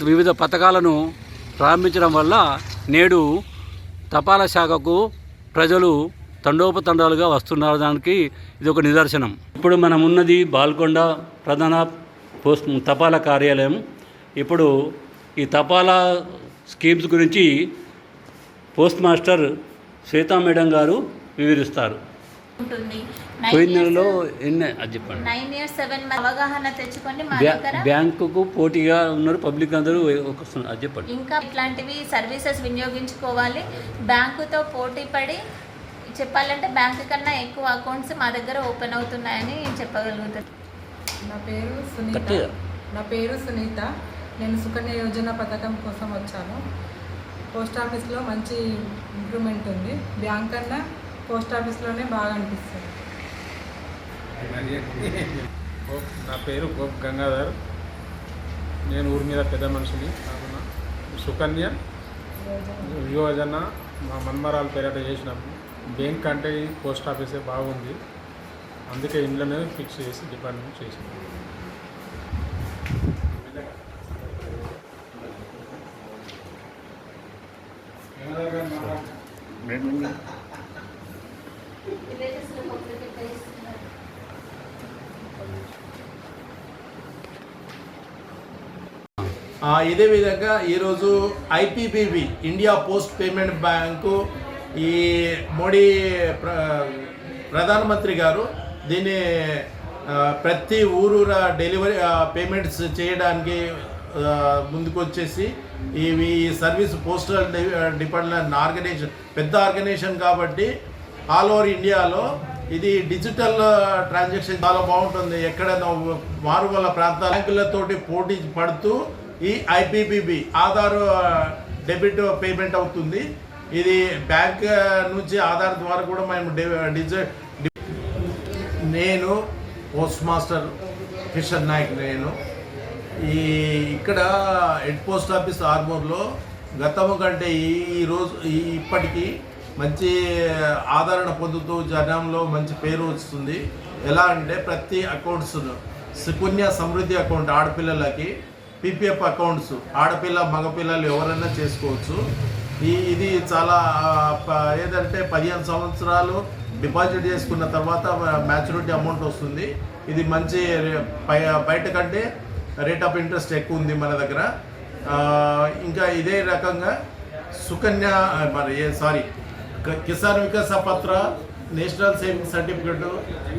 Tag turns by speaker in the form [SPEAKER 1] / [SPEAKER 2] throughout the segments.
[SPEAKER 1] వివిధ పథకాలను ప్రారంభించడం వల్ల నేడు తపాలా శాఖకు ప్రజలు తండోపతండాలుగా వస్తున్నారు. దానికి ఇది ఒక నిదర్శనం. ఇప్పుడు మనం ఉన్నది బాల్కొండ ప్రధాన తపాలా కార్యాలయం. ఇప్పుడు ఈ తపాలా స్కీమ్స్ గురించి పోస్ట్ మాస్టర్ శ్వేతా మేడం గారు వివరిస్తారు. పోయిన నెలలో ఎన్ని అది చెప్పండి.
[SPEAKER 2] 9 years 7 months అవగాహన తెచ్చుకొని మా దగ్గర
[SPEAKER 1] బ్యాంకుకు పోటీగా ఉన్నారు, పబ్లిక్ అందరూ వస్తున్నారు. అది చెప్పండి.
[SPEAKER 2] ఇంకా ఇట్లాంటివి సర్వీసెస్ వినియోగించుకోవాలి. బ్యాంకుతో పోటీ పడి చెప్పాలంటే బ్యాంకు కన్నా ఎక్కువ అకౌంట్స్ మా దగ్గర ఓపెన్ అవుతున్నాయని చెప్పగలుగుతాను.
[SPEAKER 3] నా పేరు సునీత. నేను సుకన్య యోజన పథకం కోసం వచ్చాను. పోస్ట్ ఆఫీస్లో మంచి ఇంప్రూవ్మెంట్ ఉంది. బ్యాంక్ కన్నా పోస్ట్ ఆఫీస్లోనే బాగా అనిపిస్తుంది.
[SPEAKER 4] నా పేరు గోప్ గంగాధర్. నేను ఊరి మీద పెద్ద మనిషిని. సుకన్య యోజన మా మన్మరాల పేరట చేసినప్పుడు బ్యాంక్ అంటే పోస్ట్ ఆఫీసే బాగుంది. అందుకే ఇంట్లోనే ఫిక్స్ చేసి డిపార్ట్మెంట్ చేసింది.
[SPEAKER 5] ఇదే విధంగా ఈరోజు IPPB India post payment bank ఈ మోడీ ప్రధానమంత్రి గారు దీన్ని ప్రతి ఊరూరా డెలివరీ పేమెంట్స్ చేయడానికి ముందుకు వచ్చేసి ఇవి సర్వీస్ పోస్టల్ డిపార్ట్మెంట్ ఆర్గనైజేషన్ పెద్ద ఆర్గనైజేషన్ కాబట్టి ఆల్ ఓవర్ ఇండియాలో ఇది డిజిటల్ ట్రాన్సాక్షన్ చాలా బాగుంటుంది. ఎక్కడైనా మారుమూల ప్రాంతాల బ్యాంకులతోటి పోటీ పడుతూ ఈ ఐపీపీబీ ఆధార్ డెబిట్ పేమెంట్ అవుతుంది. ఇది బ్యాంక్ నుంచి ఆధార్ ద్వారా కూడా మేము నేను పోస్ట్ మాస్టర్ కిషన్ నాయక్. నేను ఇక్కడ హెడ్ పోస్ట్ ఆఫీస్ ఆర్మూర్లో గతము కంటే ఈరోజు ఇప్పటికీ మంచి ఆదరణ పొందుతూ జనంలో మంచి పేరు వస్తుంది. ఎలా అంటే ప్రతి అకౌంట్స్ సుకన్య సమృద్ధి అకౌంట్ ఆడపిల్లలకి, పీపీఎఫ్ అకౌంట్స్ ఆడపిల్ల మగపిల్లలు ఎవరైనా చేసుకోవచ్చు. ఇది చాలా ఏదంటే 15 సంవత్సరాలు డిపాజిట్ చేసుకున్న తర్వాత మ్యాచ్యూరిటీ అమౌంట్ వస్తుంది. ఇది మంచి బయట కంటే రేట్ ఆఫ్ ఇంట్రెస్ట్ ఎక్కువ ఉంది మన దగ్గర. ఇంకా ఇదే రకంగా సుకన్య కిసాన్ వికాస పత్ర, నేషనల్ సేవింగ్ సర్టిఫికెట్,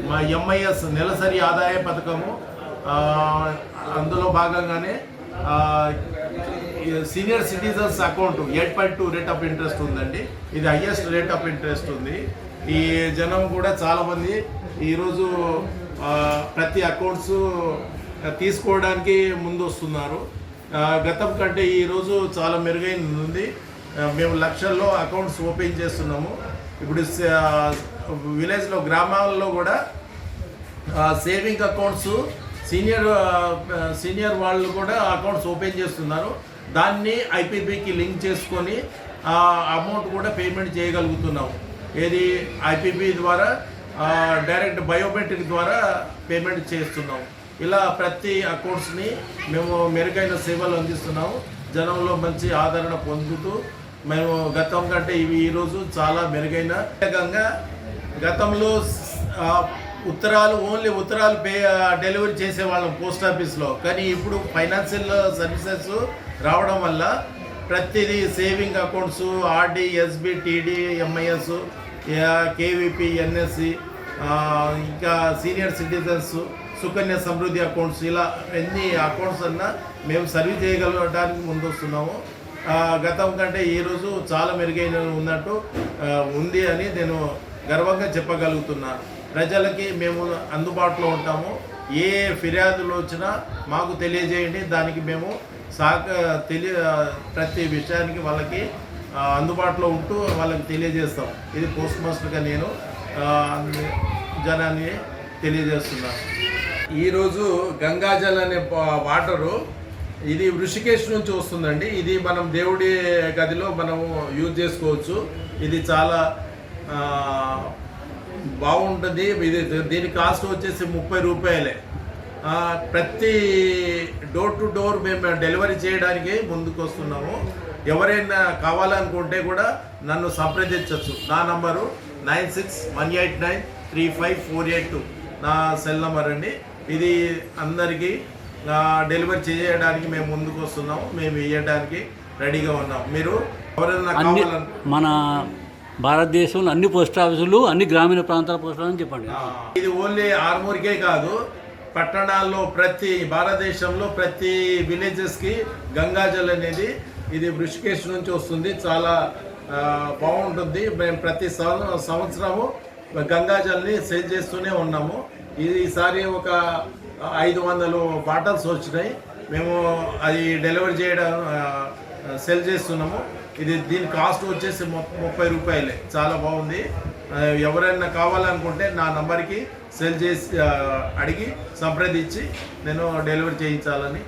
[SPEAKER 5] మా ఎంఐఎస్ నెలసరి ఆదాయ పథకము, అందులో భాగంగానే senior citizens account 8.2 rate of interest ఉందండి. ఇది హైయెస్ట్ రేట్ ఆఫ్ ఇంట్రెస్ట్ ఉంది. ఈ జనం కూడా చాలామంది ఈరోజు ప్రతి అకౌంట్స్ తీసుకోవడానికి ముందు వస్తున్నారు. గతం కంటే ఈరోజు చాలా మెరుగైన ఉంది. మేము లక్షల్లో అకౌంట్స్ ఓపెన్ చేస్తున్నాము. ఇప్పుడు విలేజ్లో గ్రామాల్లో కూడా సేవింగ్ అకౌంట్స్ సీనియర్ వాళ్ళు కూడా అకౌంట్స్ ఓపెన్ చేస్తున్నారు. దాన్ని ఐపీబీకి లింక్ చేసుకొని అమౌంట్ కూడా పేమెంట్ చేయగలుగుతున్నాము. ఏది ఐపీబీ ద్వారా డైరెక్ట్ బయోమెట్రిక్ ద్వారా పేమెంట్ చేస్తున్నాము. ఇలా ప్రతి అకౌంట్స్ని మేము మెరుగైన సేవలు అందిస్తున్నాము. జనంలో మంచి ఆదరణ పొందుతూ మేము గతం కంటే ఈరోజు చాలా మెరుగైన రకంగా గతంలో ఓన్లీ ఉత్తరాలు డెలివరీ చేసేవాళ్ళం పోస్ట్ ఆఫీస్లో. కానీ ఇప్పుడు ఫైనాన్షియల్ సర్వీసెస్ రావడం వల్ల ప్రతిదీ saving accounts, RD, SB, TD, MIS, KVP, NSC, ఇంకా senior citizens, Sukanya Samriddhi accounts, ఇలా ఎన్ని అకౌంట్స్ అన్నా మేము సర్వీస్ చేయగలగడానికి ముందొస్తున్నాము. గతం కంటే ఈరోజు చాలా మెరుగైన ఉన్నట్టు ఉంది అని నేను గర్వంగా చెప్పగలుగుతున్నాను. ప్రజలకి మేము అందుబాటులో ఉంటాము. ఏ ఫిర్యాదులు వచ్చినా మాకు తెలియజేయండి. దానికి మేము ప్రతి విషయానికి వాళ్ళకి అందుబాటులో ఉంటూ వాళ్ళకి తెలియజేస్తాం. ఇది పోస్ట్ మాస్టర్గా నేను జనాన్ని తెలియజేస్తున్నాను. ఈరోజు గంగాజల్ అనే వాటరు ఇది ఋషికేశ్ నుంచి వస్తుందండి. ఇది మనం దేవుడి గదిలో మనము యూజ్ చేసుకోవచ్చు. ఇది చాలా బాగుంటుంది. దీని కాస్ట్ వచ్చేసి 30 రూపాయలే. ప్రతి డోర్ టు డోర్ మేము డెలివరీ చేయడానికి ముందుకు వస్తున్నాము. ఎవరైనా కావాలనుకుంటే కూడా నన్ను సంప్రదించవచ్చు. నా నంబరు 9618935482 నా సెల్ నెంబర్ అండి. ఇది అందరికీ డెలివరీ చేయడానికి మేము ముందుకు వస్తున్నాము. మేము ఇవ్వడానికి రెడీగా ఉన్నాం. మీరు ఎవరైనా
[SPEAKER 1] అన్ని
[SPEAKER 5] కావాలను
[SPEAKER 1] మన భారతదేశంలో అన్ని పోస్ట్ ఆఫీసులు అన్ని గ్రామీణ ప్రాంతాల పోస్ట్ ఆఫీసులు చెప్పండి.
[SPEAKER 5] ఇది ఓన్లీ ఆర్మూర్కే కాదు, పట్టణాల్లో భారతదేశంలో ప్రతి విలేజెస్కి గంగాజల్ అనేది ఇది ఋషికేశ్ నుంచి వస్తుంది. చాలా బాగుంటుంది. మేము ప్రతి సంవత్సరము గంగాజల్ని సేల్ చేస్తూనే ఉన్నాము. ఈసారి ఒక 500 బాటిల్స్ వచ్చినాయి. మేము అది డెలివరీ చేయడం సెల్ చేస్తున్నాము. దీని కాస్ట్ వచ్చేసి 30 రూపాయలే. చాలా బాగుంది. ఎవరైనా కావాలనుకుంటే నా నంబర్కి సెల్ చేసి అడిగి సంప్రదించి నేను డెలివరీ చేయించాలని